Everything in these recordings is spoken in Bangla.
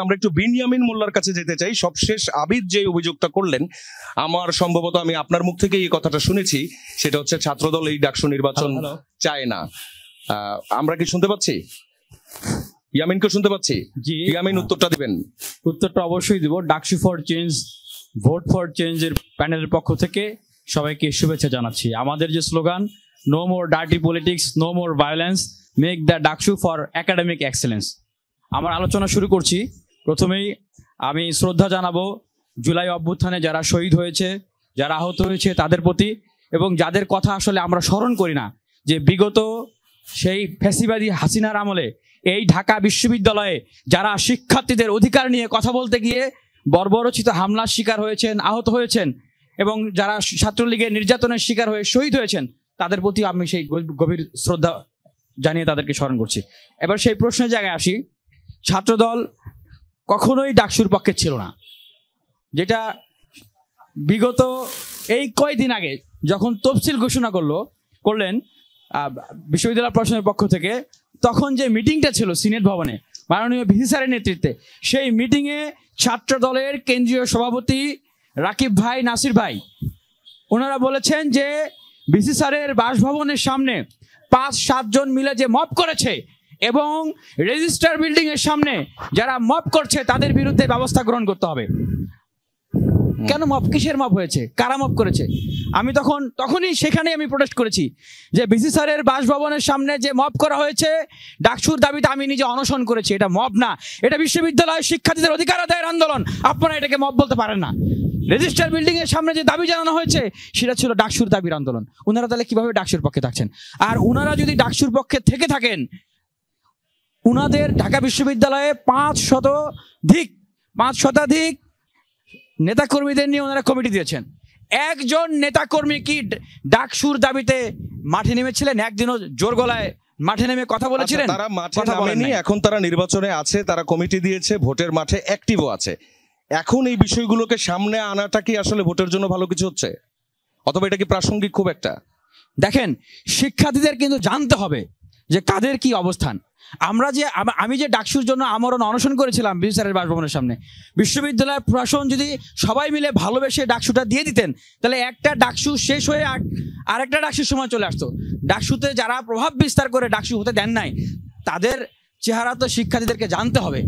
আমরা একটু বিনিয়ামিন মোল্লার কাছে যেতে চাই। সবশেষ আবিদ যে অভিযোগটা করলেন, আমার সম্ভবত আমি আপনার মুখ থেকে এই কথাটা শুনেছি, সেটা হচ্ছে ছাত্রদল এই ডাকসু নির্বাচন চায় না। আমরা কি শুনতে পাচ্ছি? ইয়ামিনকে শুনতে পাচ্ছি? জি, ইয়ামিন উত্তরটা দিবেন। উত্তরটা অবশ্যই দিব। DUCSU for change, vote for change এর প্যানেলের পক্ষ থেকে সবাইকে শুভেচ্ছা জানাচ্ছি। আমাদের যে slogan, no more dirty politics, no more violence, make the DUCSU for academic excellence. আমার আলোচনা শুরু করছি। প্রথমেই আমি শ্রদ্ধা জানাবো জুলাই অভ্যুত্থানে যারা শহীদ হয়েছে, যারা আহত হয়েছে তাদের প্রতি, এবং যাদের কথা আসলে আমরা স্মরণ করি না, যে বিগত সেই ফ্যাসিবাদী হাসিনার আমলে এই ঢাকা বিশ্ববিদ্যালয়ে যারা শিক্ষার্থীদের অধিকার নিয়ে কথা বলতে গিয়ে বর্বরচিত হামলার শিকার হয়েছেন, আহত হয়েছেন, এবং যারা ছাত্রলীগের নির্যাতনের শিকার হয়ে শহীদ হয়েছেন, তাদের প্রতি আমি সেই গভীর শ্রদ্ধা জানিয়ে তাদেরকে স্মরণ করছি। এবার সেই প্রশ্নের জায়গায় আসি। ছাত্রদল কখনোই ডাকসুর পক্ষে ছিল না, যেটা বিগত এই কয়েকদিন আগে যখন তফসিল ঘোষণা করলেন বিশ্ববিদ্যালয় প্রশাসনের পক্ষ থেকে, তখন যে মিটিংটা ছিল সিনেট ভবনে মাননীয় ভিসি স্যারের নেতৃত্বে, সেই মিটিংয়ে ছাত্রদলের কেন্দ্রীয় সভাপতি রাকিব ভাই, নাসির ভাই, ওনারা বলেছেন যে ভিসি স্যারের বাসভবনের সামনে 5-7 জন মিলে যে মব করেছে এবং রেজিস্টার বিল্ডিং এর সামনে যারা মব করছে তাদের বিরুদ্ধে ব্যবস্থা গ্রহণ করতে হবে। কেন মব? কিসের মব হয়েছে? কারা মব করেছে? আমি তখনই সেখানে আমি প্রোটেস্ট করেছি যে ভিসি স্যারের বাসভবনের সামনে যে মব করা হয়েছে ডাকসুর দাবিতে আমি নিজে অনশন করেছি, এটা মব না, এটা বিশ্ববিদ্যালয়ের শিক্ষার্থীদের অধিকার আদায়ের আন্দোলন। আপনারা এটাকে মব বলতে পারেন না। রেজিস্টার বিল্ডিং এর সামনে যে দাবি জানানো হয়েছে সেটা ছিল ডাকসুর দাবির আন্দোলন। ওনারা তাহলে কিভাবে ডাকসুর পক্ষে থাকছেন? আর ওনারা যদি ডাকসুর পক্ষে থেকে থাকেন, উনাদের ঢাকা বিশ্ববিদ্যালয়ে 5 শতাধিক নেতাকর্মীদের নিয়ে ওনারা কমিটি দিয়েছেন। একজন নেতাকর্মী কি ডাকসুর দাবিতে মাঠে নেমেছিলেন? একদিনও জোর গলায় মাঠে নেমে কথা বলেছিলেন? তারা মাঠে নামেনি, এখন তারা নির্বাচনে আছে, তারা কমিটি দিয়েছে, ভোটের মাঠে অ্যাক্টিভও আছে। এখন এই বিষয়গুলোকে সামনে আনাটা কি আসলে ভোটের জন্য ভালো কিছু হচ্ছে, অথবা এটা কি প্রাসঙ্গিক খুব একটা? দেখেন, শিক্ষার্থীদের কিন্তু জানতে হবে যে কাদের কি অবস্থান। আমি যে ডাকসুর জন্য আমরণ অনশন করেছিলাম ভিসি স্যারের বাসভবনের সামনে, বিশ্ববিদ্যালয়ের প্রশাসন যদি সবাই মিলে ভালোবেসে ডাকসুটা দিয়ে দিতেন, তাহলে একটা ডাকসু শেষ হয়ে আরেকটা ডাকসুর সময় চলে আসতো। ডাকসুতে যারা প্রভাব বিস্তার করে ডাকসু হতে দেন নাই, তাদের চেহারা তো শিক্ষার্থীদেরকে জানতে হবে।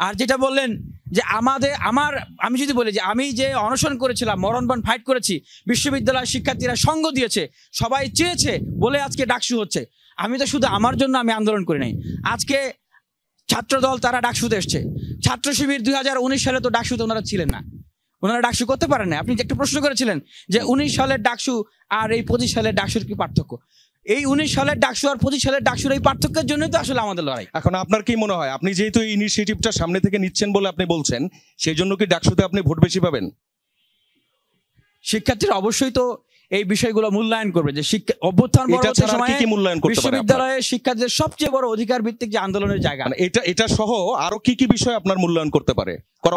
আর যেটা বললেন যে আমি যদি বলি যে আমি যে অনশন করেছিলাম, মরণপণ ফাইট করেছি, বিশ্ববিদ্যালয়ের শিক্ষার্থীরা সঙ্গ দিয়েছে, সবাই চেয়েছে বলে আজকে ডাকসু হচ্ছে। আমি তো শুধু আমার জন্য আমি আন্দোলন করি নাই। আজকে ছাত্রদল তারা ডাকসুতে এসছে। ছাত্র শিবির 2019 সালে তো ডাকসুতে ওনারা ছিলেন না, ওনারা ডাকসু করতে পারেন না। আপনি একটা প্রশ্ন করেছিলেন যে 19 সালের ডাকসু আর এই 25 সালের ডাকসুর কি পার্থক্য? এই 19 সালের ডাকসু আর 25 সালের ডাকসুর এই পার্থক্যের জন্যই তো আসলে আমাদের লড়াই। এখন আপনার কি মনে হয়, আপনি যেহেতু এই ইনিশিয়েটিভটা সামনে থেকে নিচ্ছেন বলে আপনি বলছেন, সেই জন্য কি ডাকসুতে আপনি ভোট বেশি পাবেন? শিক্ষার্থীরা অবশ্যই তো এই বিষয়গুলো মূল্যায়ন করবে যে অভ্যুত্থান পরবর্তী সময়ে বিশ্ববিদ্যালয়ের শিক্ষার্থীদের সবচেয়ে বড় অধিকার ভিত্তিক যে আন্দোলনের জায়গা, এটা সহ আরো কি বিষয় আপনার মূল্যায়ন করতে পারে?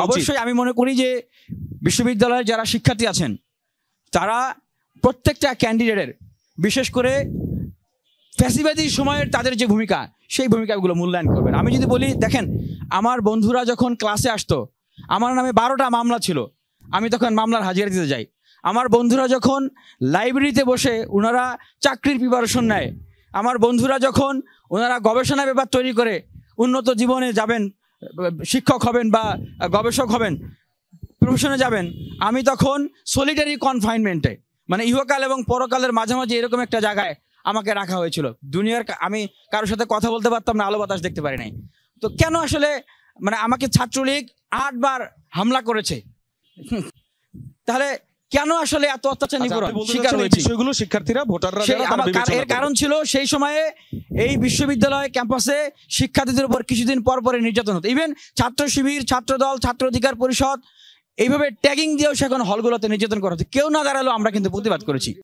অবশ্যই আমি মনে করি যে বিশ্ববিদ্যালয়ের যারা শিক্ষার্থী আছেন তারা প্রত্যেকটা ক্যান্ডিডেটের, বিশেষ করে ফ্যাসিবাদী সময়ের তাদের যে ভূমিকা, সেই ভূমিকাগুলো মূল্যায়ন করবেন। আমি যদি বলি, দেখেন, আমার বন্ধুরা যখন ক্লাসে আসতো, আমার নামে 12টা মামলা ছিল, আমি তখন মামলার হাজিরা দিতে যাই। আমার বন্ধুরা যখন লাইব্রেরিতে বসে ওনারা চাকরির প্রিপারেশন নেয়, আমার বন্ধুরা যখন ওনারা গবেষণা পেপার তৈরি করে উন্নত জীবনে যাবেন, শিক্ষক হবেন বা গবেষক হবেন, প্রফেশনে যাবেন, আমি তখন সলিটারি কনফাইনমেন্টে, মানে ইহকাল এবং পরকালের মাঝামাঝি এরকম একটা জায়গায় আমাকে রাখা হয়েছিল। দুনিয়ার আমি কারোর সাথে কথা বলতে পারতাম না, আলো বাতাস দেখতে পারি নাই। তো কেন আসলে আমাকে ছাত্রলীগ 8 বার হামলা করেছে, তাহলে কেন আসলে এত অত্যাচার নিপীড়ন শিকার হয়েছে? শিক্ষার্থীরা, ভোটাররা, এর কারণ ছিল সেই সময়ে এই বিশ্ববিদ্যালয় ক্যাম্পাসে শিক্ষার্থীদের উপর কিছুদিন পর পরে নির্যাতন হতো। ইভেন ছাত্র শিবির, ছাত্রদল, ছাত্র অধিকার পরিষদ এইভাবে ট্যাগিং দিয়েও সেখানে হলগুলোতে নির্যাতন করা হতো। কেউ না দাঁড়ালো, আমরা কিন্তু প্রতিবাদ করেছি।